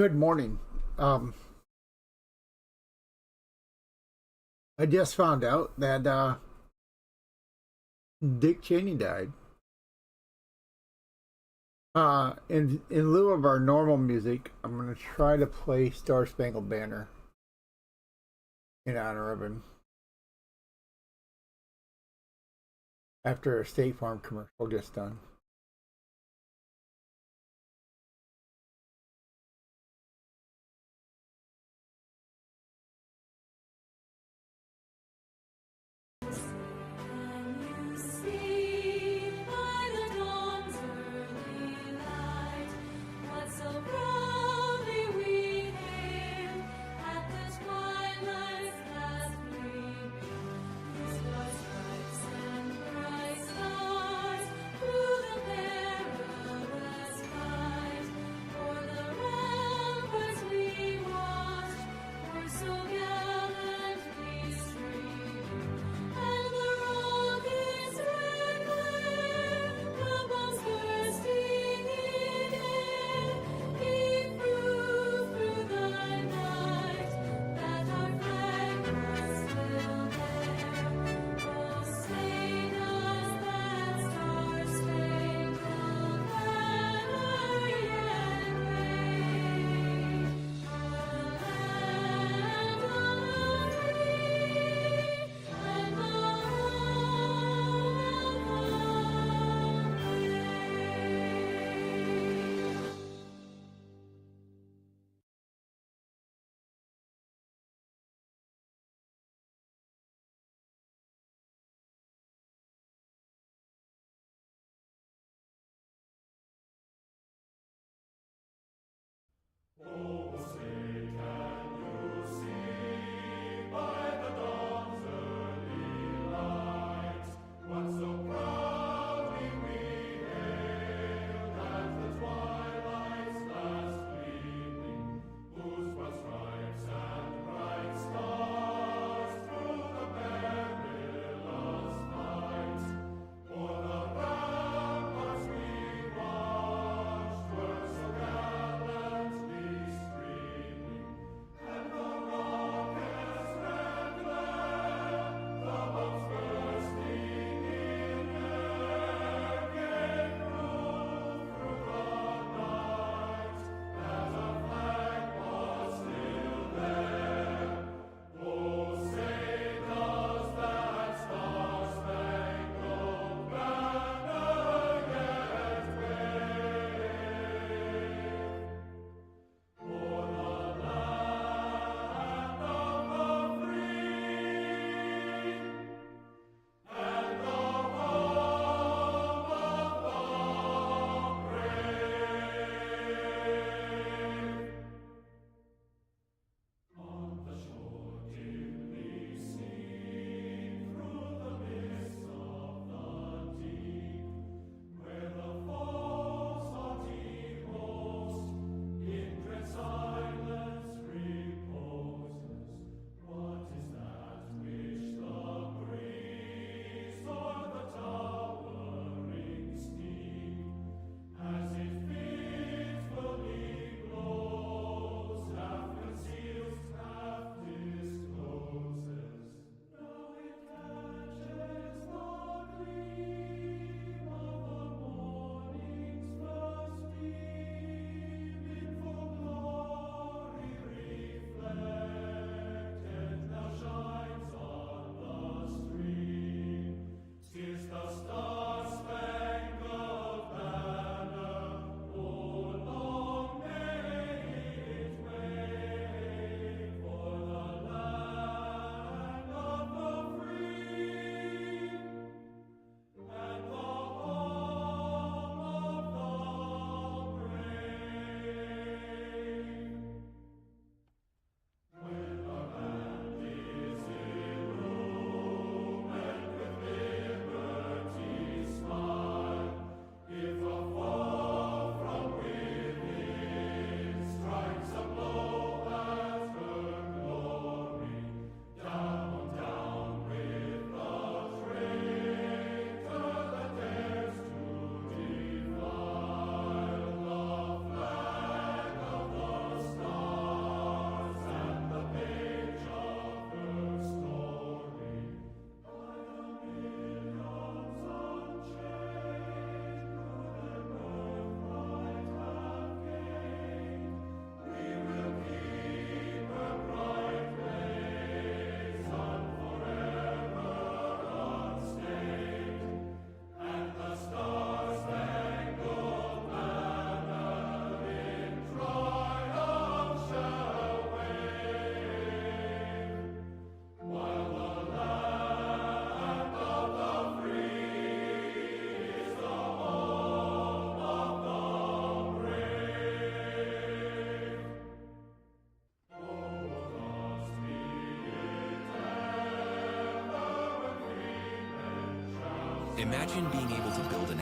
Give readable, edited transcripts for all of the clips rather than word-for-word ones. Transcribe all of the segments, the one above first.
Good morning. Um, I just found out that Dick Cheney died. In lieu of our normal music, I'm gonna try to play Star Spangled Banner in honor of him after a State Farm commercial gets done. Oh, say, can you see by the dawn's early light what so proudly we hailed at the twilight's last gleaming, whose broad stripes and bright stars through the perilous fight o'er the ramparts we watched were so gallantly streaming, Imagine being able to build an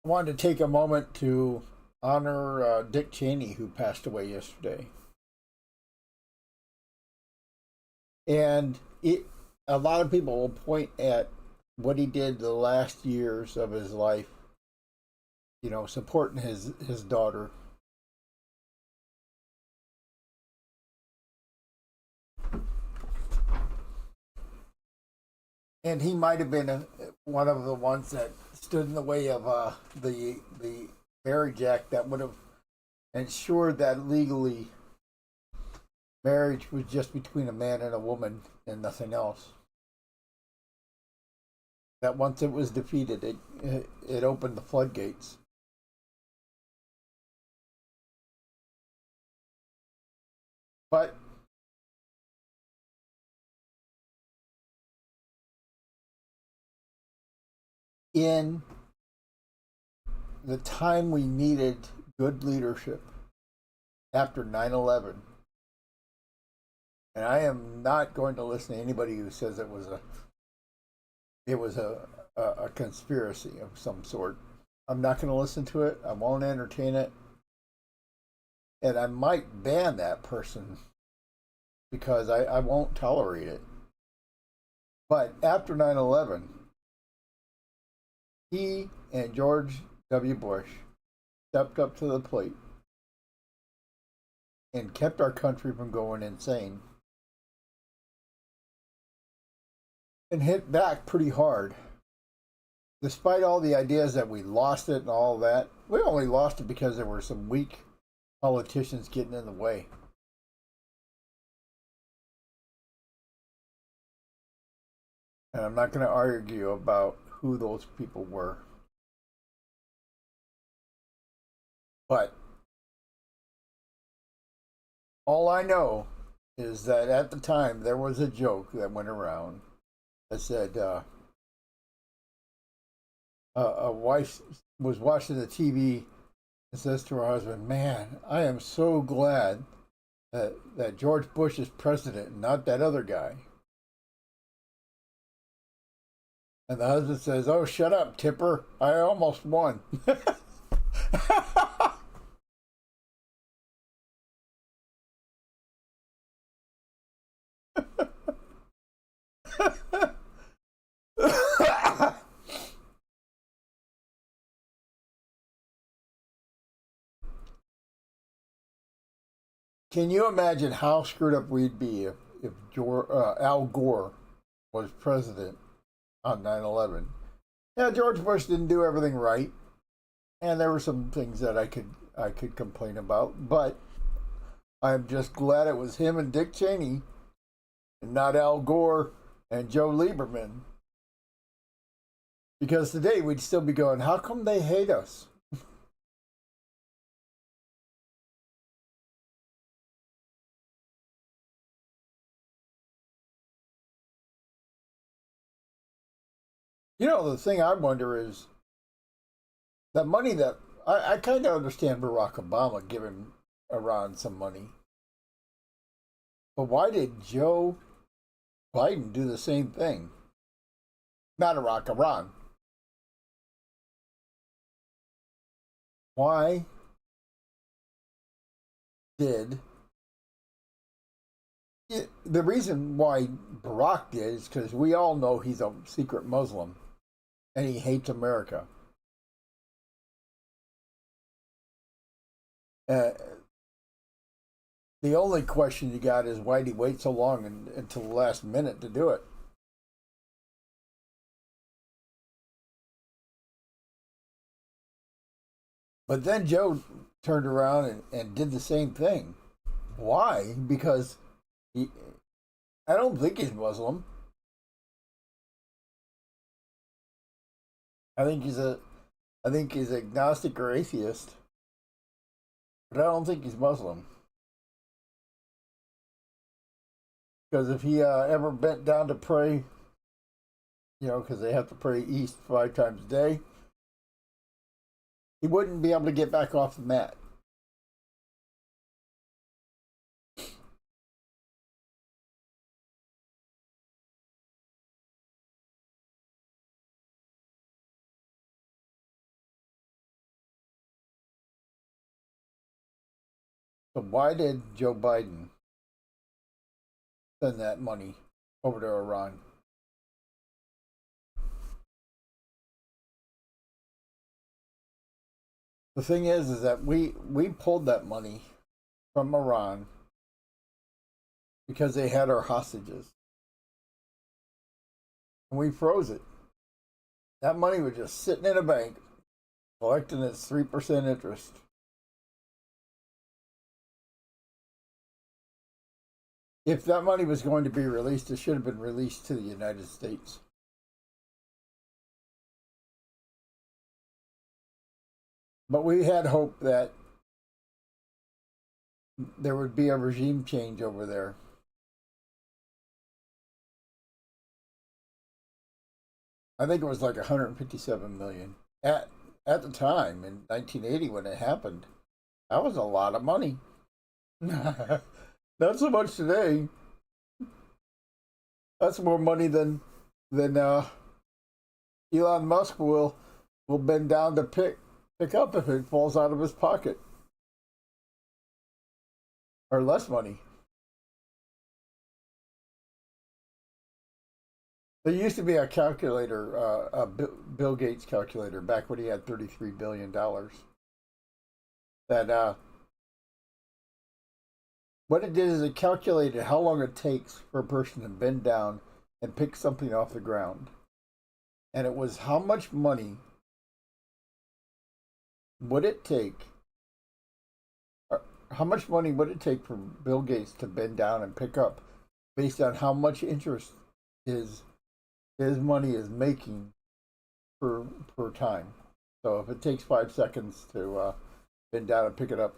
I wanted to take a moment to honor Dick Cheney, who passed away yesterday. And a lot of people will point at what he did the last years of his life, supporting his daughter. And he might have been one of the ones that stood in the way of the Marriage Act that would have ensured that legally marriage was just between a man and a woman and nothing else. That once it was defeated, it opened the floodgates. But in the time we needed good leadership after 9/11, and I am not going to listen to anybody who says it was a conspiracy of some sort. I'm not going to listen to it. I won't entertain it. And I might ban that person because I won't tolerate it. But after 9/11, he and George W. Bush stepped up to the plate and kept our country from going insane and hit back pretty hard. Despite all the ideas that we lost it and all that, we only lost it because there were some weak politicians getting in the way. And I'm not going to argue about who those people were. But all I know is that at the time there was a joke that went around that said a wife was watching the TV and says to her husband, "Man, I am so glad that George Bush is president and not that other guy." And the husband says, "Oh, shut up, Tipper. I almost won." Can you imagine how screwed up we'd be if Al Gore was president on 9/11? Yeah, George Bush didn't do everything right, and there were some things that I could complain about, but I'm just glad it was him and Dick Cheney and not Al Gore and Joe Lieberman. Because today we'd still be going, how come they hate us? You know, the thing I wonder is that money that I kind of understand Barack Obama giving Iran some money. But why did Joe Biden do the same thing? Not Iraq, Iran. Why did the reason why Barack did is because we all know he's a secret Muslim and he hates America. Uh, the only question you got is why did he wait so long until the last minute to do it? But then Joe turned around and did the same thing. Why? Because he, I don't think he's Muslim. I think he's a I think he's agnostic or atheist, but I don't think he's Muslim. Because if he ever bent down to pray, because they have to pray east 5 times a day, he wouldn't be able to get back off the mat. So why did Joe Biden send that money over to Iran? The thing is that we pulled that money from Iran because they had our hostages, and we froze it. That money was just sitting in a bank, collecting its 3% interest. If that money was going to be released, it should have been released to the United States. But we had hope that there would be a regime change over there. I think it was like 157 million at the time in 1980 when it happened. That was a lot of money. Not so much today. That's more money than Elon Musk will bend down to pick up if it falls out of his pocket, or less money. There used to be a calculator, a Bill Gates calculator, back when he had $33 billion. That what it did is it calculated how long it takes for a person to bend down and pick something off the ground, and it was how much money would it take. How much money would it take for Bill Gates to bend down and pick up, based on how much interest his money is making per time. So if it takes 5 seconds to bend down and pick it up,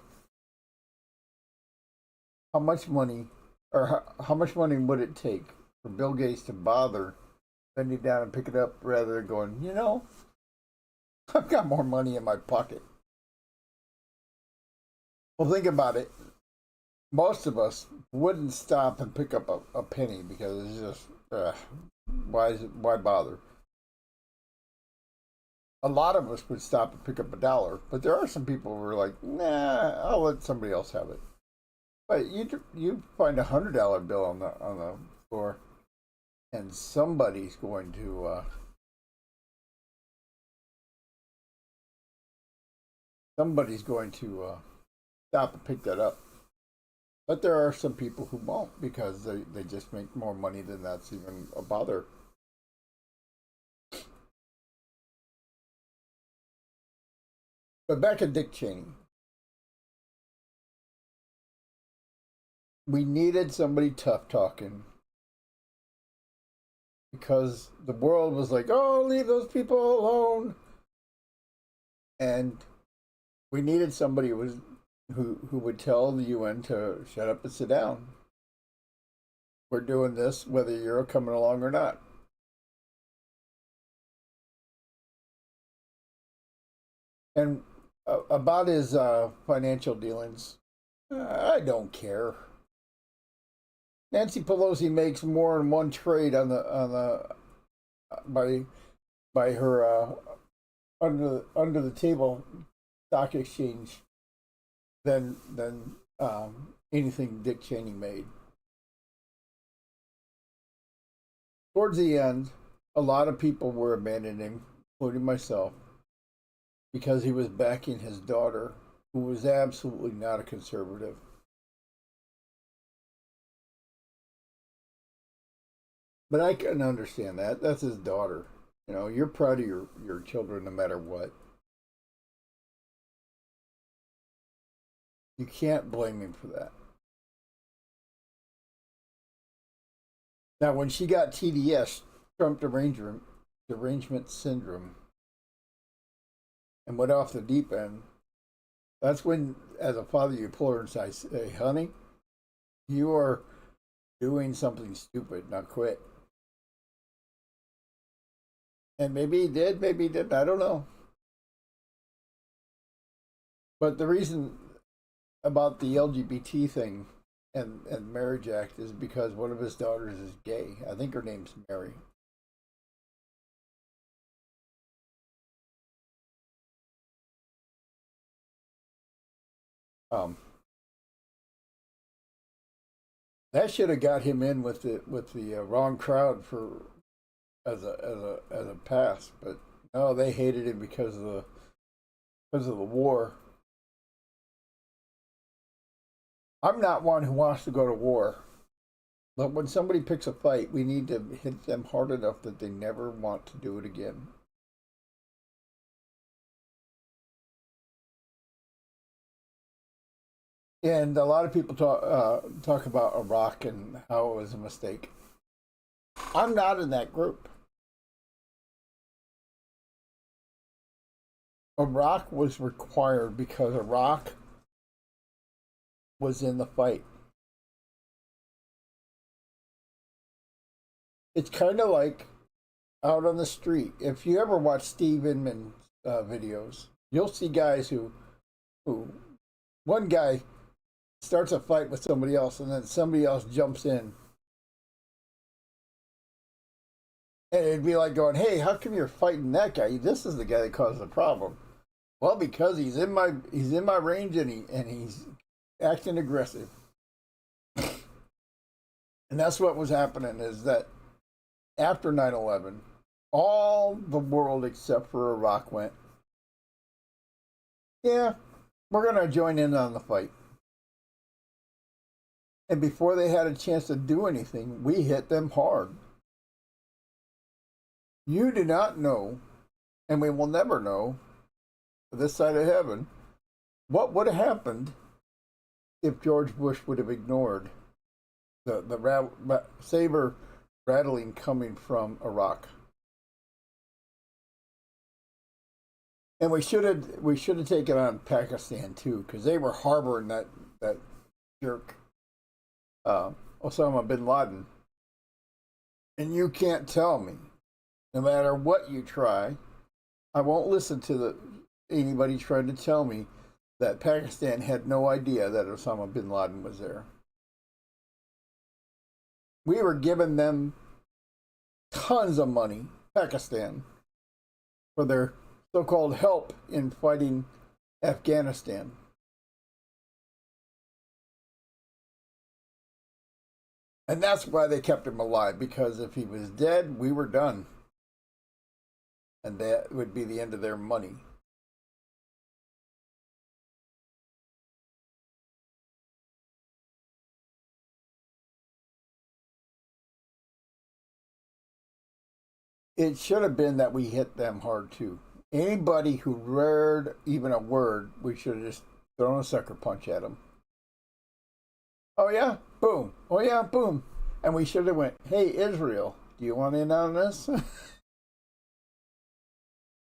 how much money how much money would it take for Bill Gates to bother bending down and pick it up rather than going, I've got more money in my pocket. Well, think about it. Most of us wouldn't stop and pick up a penny because it's just why bother? A lot of us would stop and pick up $1, but there are some people who are like, nah, I'll let somebody else have it. But you find $100 bill on the floor, and somebody's going to stop and pick that up. But there are some people who won't because they just make more money than that's even a bother. But back to Dick Cheney. We needed somebody tough talking because the world was like, oh, leave those people alone. And we needed somebody who would tell the UN to shut up and sit down. We're doing this whether you're coming along or not. And about his financial dealings, I don't care. Nancy Pelosi makes more in one trade on the by her under the table stock exchange than anything Dick Cheney made. Towards the end, a lot of people were abandoning him, including myself, because he was backing his daughter, who was absolutely not a conservative. But I can understand that. That's his daughter. You know, you're proud of your children no matter what. You can't blame him for that. Now, when she got TDS, Trump derangement syndrome, and went off the deep end, that's when, as a father, you pull her and say, honey, you are doing something stupid. Now quit. And maybe he did, maybe he didn't. I don't know. But the reason about the LGBT thing and Marriage Act is because one of his daughters is gay. I think her name's Mary. Um, that should have got him in with the wrong crowd for as a pass, but no, they hated him because of the war. I'm not one who wants to go to war, but when somebody picks a fight, we need to hit them hard enough that they never want to do it again. And a lot of people talk about Iraq and how it was a mistake. I'm not in that group. Iraq was required because Iraq was in the fight. It's kind of like out on the street. If you ever watch Steve Inman videos, you'll see guys who one guy starts a fight with somebody else, and then somebody else jumps in, and it'd be like going, "Hey, how come you're fighting that guy? This is the guy that caused the problem." Well, because he's in my range and he's acting aggressive, and that's what was happening. Is that after 9/11, all the world except for Iraq went, "Yeah, we're gonna join in on the fight." And before they had a chance to do anything, we hit them hard. You do not know, and we will never know, this side of heaven, what would have happened if George Bush would have ignored the saber rattling coming from Iraq. And we should have taken on Pakistan too, because they were harboring that jerk Osama bin Laden. And you can't tell me, no matter what you try, I won't listen to anybody trying to tell me that Pakistan had no idea that Osama bin Laden was there. We were giving them tons of money, Pakistan, for their so-called help in fighting Afghanistan. And that's why they kept him alive, because if he was dead, we were done. And that would be the end of their money. It should have been that we hit them hard too. Anybody who read even a word, we should have just thrown a sucker punch at them. Oh yeah, boom. Oh yeah, boom. And we should have went, hey Israel, do you want in on this?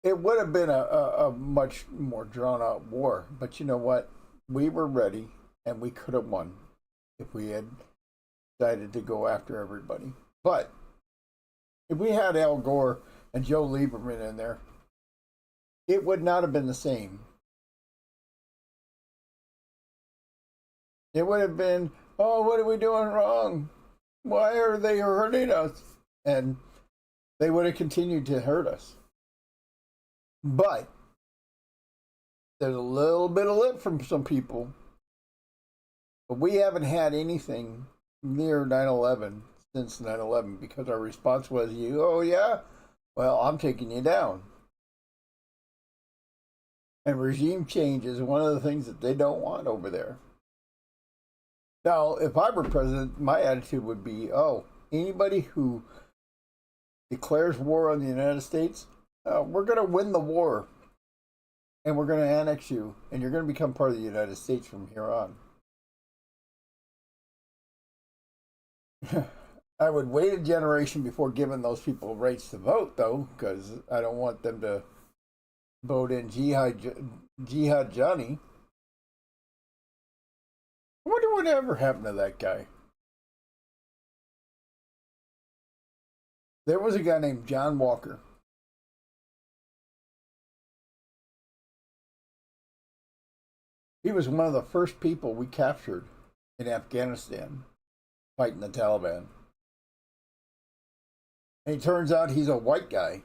It would have been a much more drawn out war. But you know what? We were ready and we could have won if we had decided to go after everybody. But if we had Al Gore and Joe Lieberman in there, it would not have been the same. It would have been, oh, what are we doing wrong? Why are they hurting us? And they would have continued to hurt us. But there's a little bit of lip from some people. But we haven't had anything near 9/11 since 9/11 because our response was, "You, oh yeah, well I'm taking you down." And regime change is one of the things that they don't want over there. Now, if I were president, my attitude would be, "Oh, anybody who declares war on the United States, we're going to win the war, and we're going to annex you, and you're going to become part of the United States from here on." I would wait a generation before giving those people rights to vote, though, because I don't want them to vote in Jihad Johnny. I wonder what ever happened to that guy. There was a guy named John Walker. He was one of the first people we captured in Afghanistan fighting the Taliban. And it turns out he's a white guy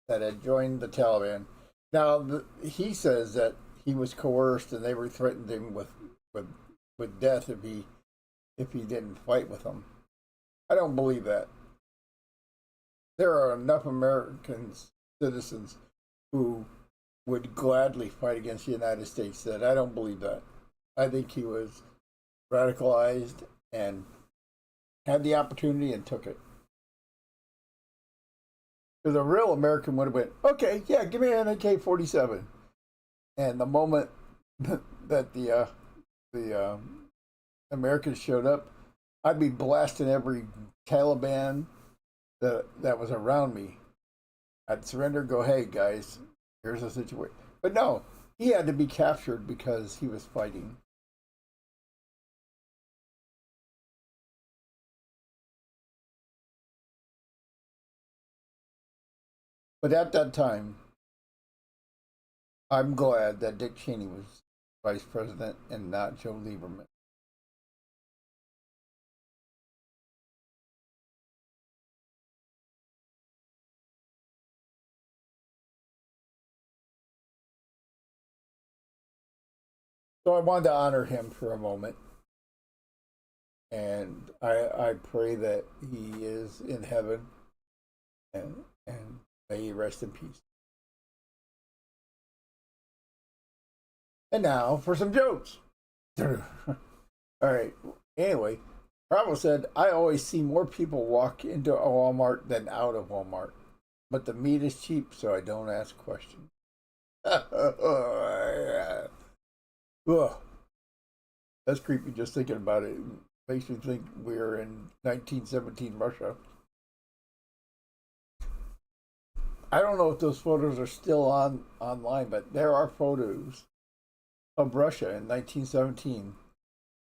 that had joined the Taliban. Now, he says that he was coerced and they were threatened him with death if he didn't fight with them. I don't believe that. There are enough American citizens who would gladly fight against the United States that I don't believe that. I think he was radicalized and had the opportunity and took it. Because a real American would have went, okay, yeah, give me an AK-47. And the moment that the Americans showed up, I'd be blasting every Taliban that was around me. I'd surrender, go, hey guys, here's the situation. But no, he had to be captured because he was fighting. But at that time, I'm glad that Dick Cheney was vice president and not Joe Lieberman. So I wanted to honor him for a moment. And I pray that he is in heaven and may he rest in peace. And now for some jokes. All right. Anyway, Bravo said, I always see more people walk into a Walmart than out of Walmart. But the meat is cheap, so I don't ask questions. Ugh. That's creepy just thinking about it. It makes me think we're in 1917 Russia. I don't know if those photos are still online, but there are photos of Russia in 1917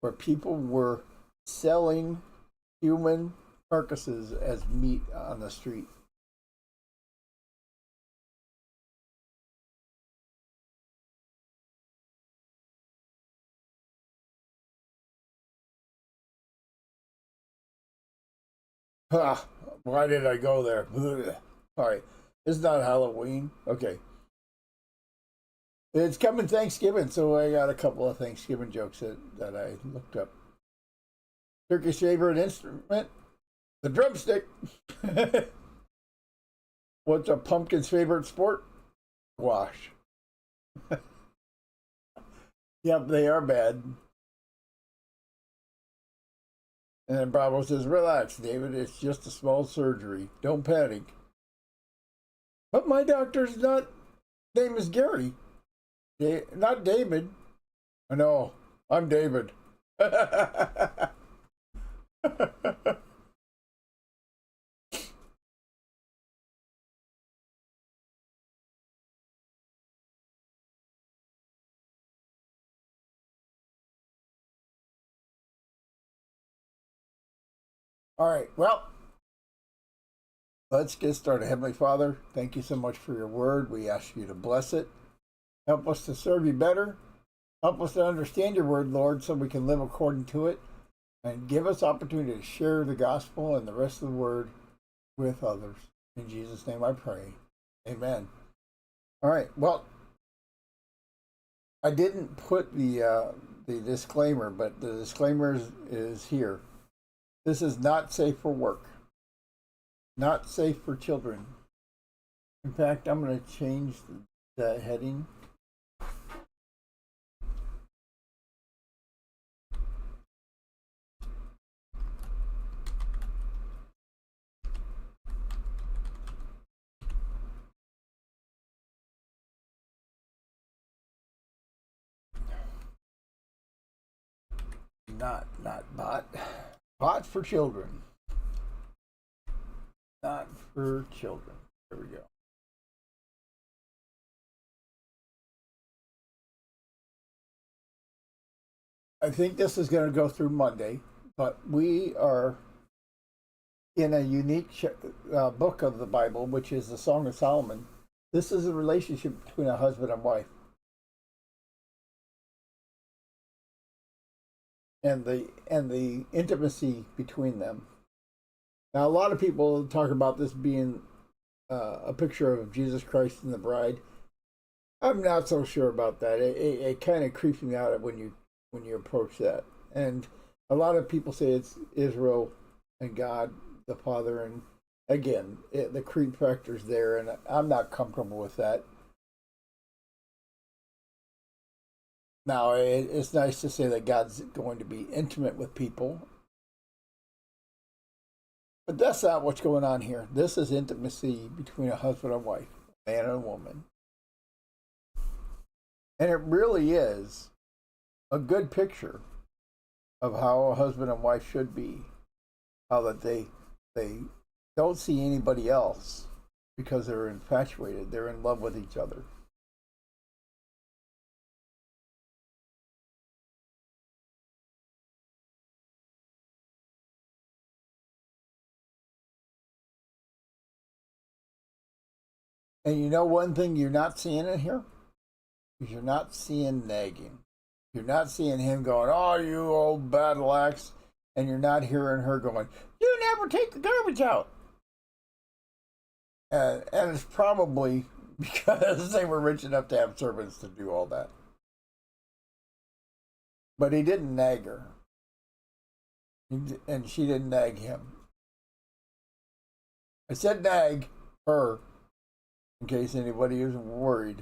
where people were selling human carcasses as meat on the street. Ah, why did I go there? All right, it's not Halloween. Okay, it's coming Thanksgiving, so I got a couple of Thanksgiving jokes that I looked up. Turkish favorite instrument? The drumstick. What's a pumpkin's favorite sport? Squash. Yep, they are bad. And then Bravo says, relax, David, it's just a small surgery. Don't panic. But my doctor's name is Gary. Not David. I know. I'm David. All right, well, let's get started. Heavenly Father, thank you so much for your word. We ask you to bless it. Help us to serve you better. Help us to understand your word, Lord, so we can live according to it. And give us opportunity to share the gospel and the rest of the word with others. In Jesus' name I pray. Amen. All right, well, I didn't put the disclaimer, but the disclaimer is here. This is not safe for work. Not safe for children. In fact, I'm going to change the heading. Not bot. Bot for children. Not for children. There we go. I think this is going to go through Monday, but we are in a unique book of the Bible, which is the Song of Solomon. This is a relationship between a husband and wife. And the intimacy between them. Now, a lot of people talk about this being a picture of Jesus Christ and the bride. I'm not so sure about that. It kind of creeps me out when you approach that. And a lot of people say it's Israel and God the Father, and again, the creep factor's there, and I'm not comfortable with that. Now, it's nice to say that God's going to be intimate with people, but that's not what's going on here. This is intimacy between a husband and wife, a man and a woman. And it really is a good picture of how a husband and wife should be. How that they don't see anybody else because they're infatuated, they're in love with each other. And you know one thing you're not seeing in here? Is you're not seeing nagging. You're not seeing him going, "Oh, you old battle axe," and you're not hearing her going, "You never take the garbage out." And it's probably because they were rich enough to have servants to do all that. But he didn't nag her, and she didn't nag him. I said nag her in case anybody is worried.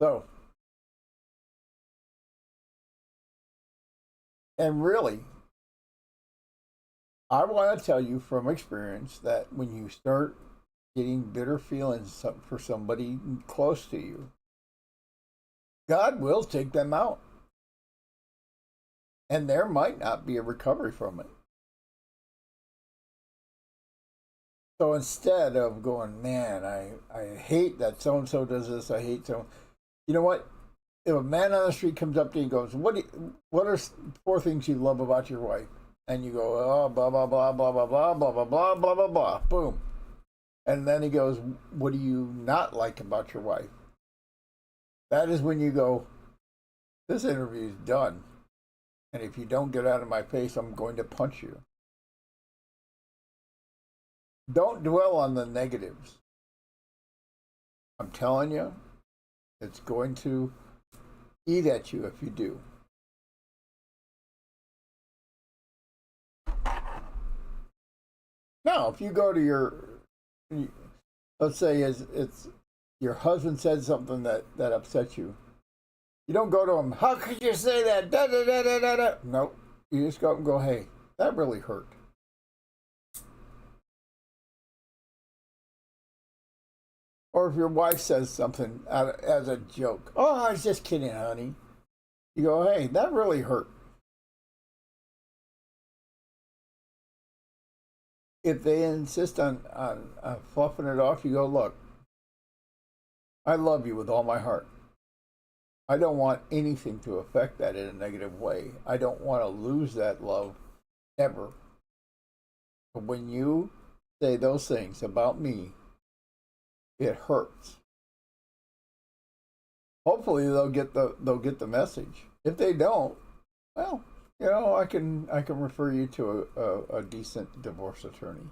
So, and really, I want to tell you from experience that when you start getting bitter feelings for somebody close to you, God will take them out. And there might not be a recovery from it. So instead of going, "Man, I hate that so and so does this, I hate so," you know what? If a man on the street comes up to you and goes, what are 4 things you love about your wife?" And you go, "Oh, blah, blah, blah, blah, blah, blah, blah, blah, blah, blah, blah, blah," boom. And then he goes, "What do you not like about your wife?" That is when you go, "This interview is done. And if you don't get out of my face, I'm going to punch you." Don't dwell on the negatives. I'm telling you, it's going to eat at you if you do. Now, if you go to let's say it's your husband said something that upsets you, you don't go to him, "How could you say that? Da, da, da, da, da, da." Nope. You just go up and go, "Hey, that really hurt." Or if your wife says something as a joke, oh, I was just kidding, honey. You go, hey, that really hurt. If they insist on fluffing it off, you go, look, I love you with all my heart. I don't want anything to affect that in a negative way. I don't want to lose that love ever. But when you say those things about me, it hurts. Hopefully they'll get the message. If they don't, well, I can refer you to a decent divorce attorney.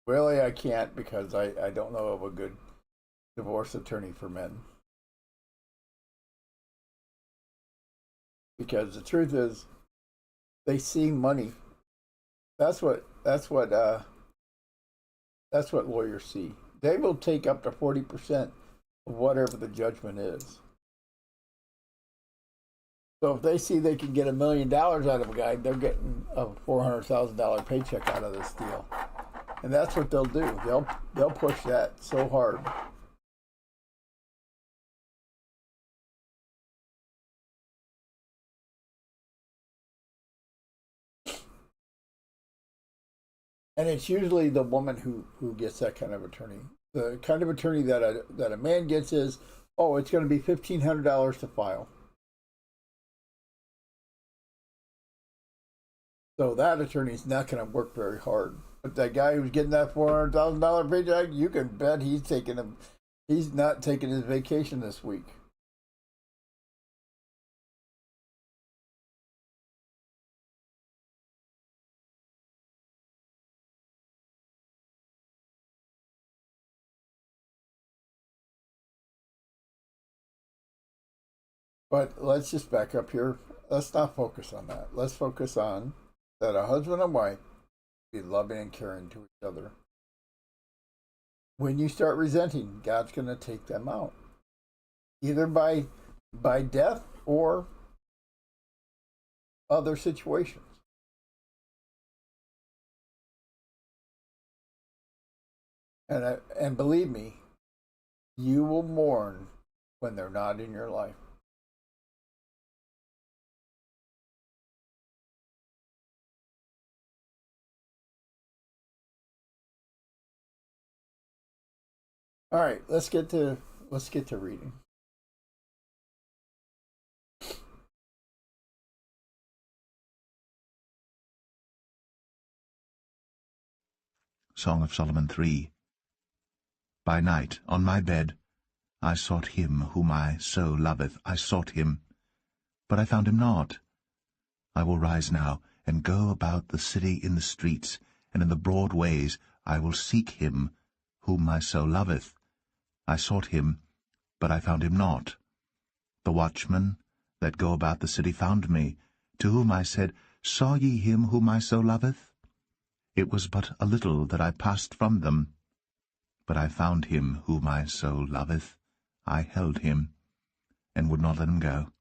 Really, I can't because I don't know of a good divorce attorney for men. Because the truth is, they see money. That's what lawyers see. They will take up to 40% of whatever the judgment is. So if they see they can get $1 million out of a guy, they're getting a $400,000 paycheck out of this deal, and that's what they'll do. They'll push that so hard. And it's usually the woman who gets that kind of attorney. The kind of attorney that a man gets is, oh, it's going to be $1,500 to file. So that attorney's not going to work very hard. But that guy who's getting that $400,000 paycheck, you can bet he's not taking his vacation this week. But let's just back up here. Let's not focus on that. Let's focus on that a husband and wife be loving and caring to each other. When you start resenting, God's going to take them out, either by death or other situations. And believe me, you will mourn when they're not in your life. All right, let's get to reading. Song of Solomon 3. By night, on my bed, I sought him whom I so loveth. I sought him, but I found him not. I will rise now, and go about the city in the streets, and in the broad ways I will seek him whom my soul loveth. I sought him, but I found him not. The watchmen that go about the city found me, to whom I said, Saw ye him whom my soul loveth? It was but a little that I passed from them. But I found him whom my soul loveth. I held him, and would not let him go,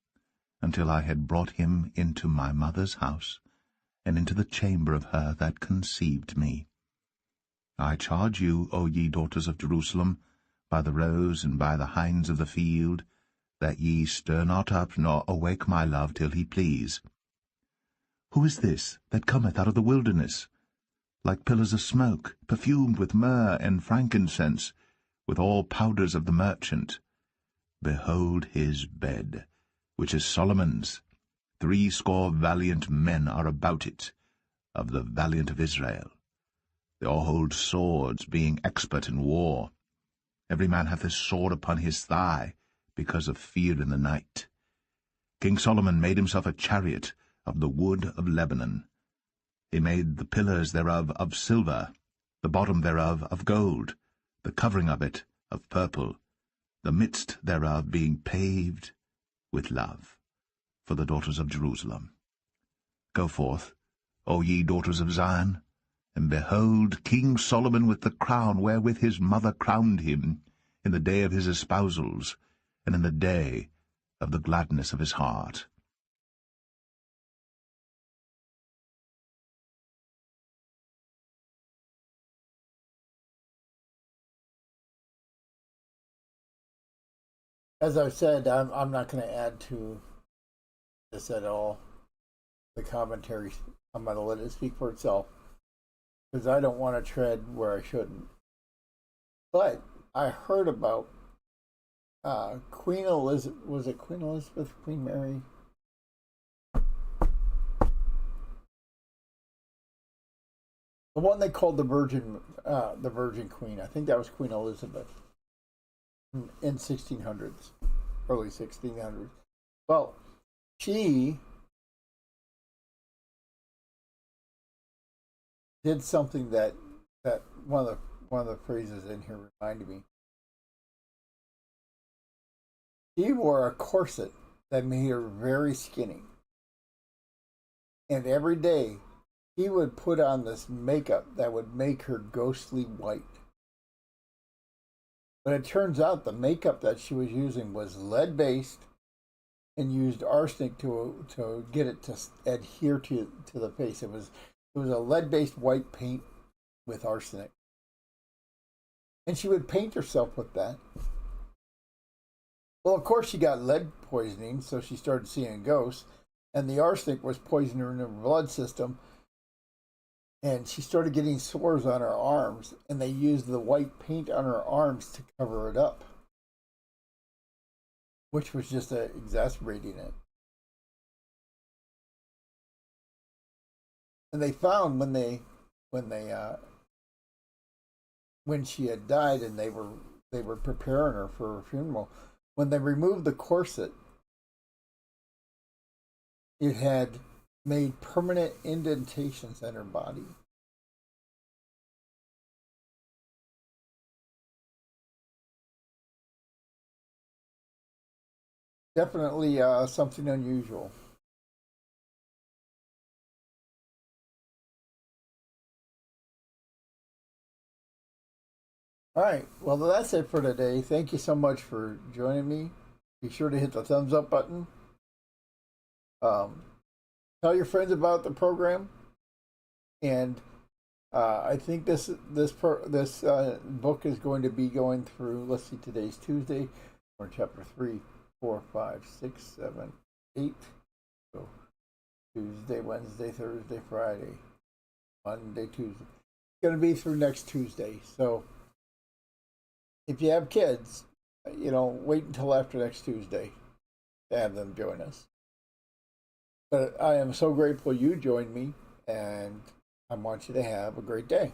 until I had brought him into my mother's house, and into the chamber of her that conceived me. I charge you, O ye daughters of Jerusalem, by the roes and by the hinds of the field, that ye stir not up nor awake my love till he please. Who is this that cometh out of the wilderness, like pillars of smoke, perfumed with myrrh and frankincense, with all powders of the merchant? Behold his bed, which is Solomon's. 80 valiant men are about it, of the valiant of Israel. They all hold swords, being expert in war. Every man hath his sword upon his thigh, because of fear in the night. King Solomon made himself a chariot of the wood of Lebanon. He made the pillars thereof of silver, the bottom thereof of gold, the covering of it of purple, the midst thereof being paved with love, for the daughters of Jerusalem. Go forth, O ye daughters of Zion, and behold King Solomon with the crown wherewith his mother crowned him, in the day of his espousals, and in the day of the gladness of his heart. As I said, I'm not going to add to this at all. The commentary, I'm going to let it speak for itself because I don't want to tread where I shouldn't. But I heard about Queen Elizabeth. Was it Queen Elizabeth? Queen Mary? The one they called the Virgin Queen. I think that was Queen Elizabeth in 1600s, early 1600s. Well, she did something that one of the phrases in here reminded me. She wore a corset that made her very skinny, and every day he would put on this makeup that would make her ghostly white. But it turns out the makeup that she was using was lead based and used arsenic to get it to adhere to the face. It was a lead based white paint with arsenic. And she would paint herself with that. Well, of course, she got lead poisoning, so she started seeing ghosts, and the arsenic was poisoning her blood system, and she started getting sores on her arms, and they used the white paint on her arms to cover it up, which was just exacerbating it. And they found when she had died and they were preparing her for her funeral, when they removed the corset, it had made permanent indentations in her body. Definitely something unusual. All right, well, that's it for today. Thank you so much for joining me. Be sure to hit the thumbs up button. Um, Tell your friends about the program, and I think this book is going to be going through. Let's see, today's Tuesday. We're in chapter 3, 4, 5, 6, 7, 8. So Tuesday, Wednesday, Thursday, Friday, Monday, Tuesday. It's going to be through next Tuesday. So if you have kids, wait until after next Tuesday to have them join us. But I am so grateful you joined me, and I want you to have a great day.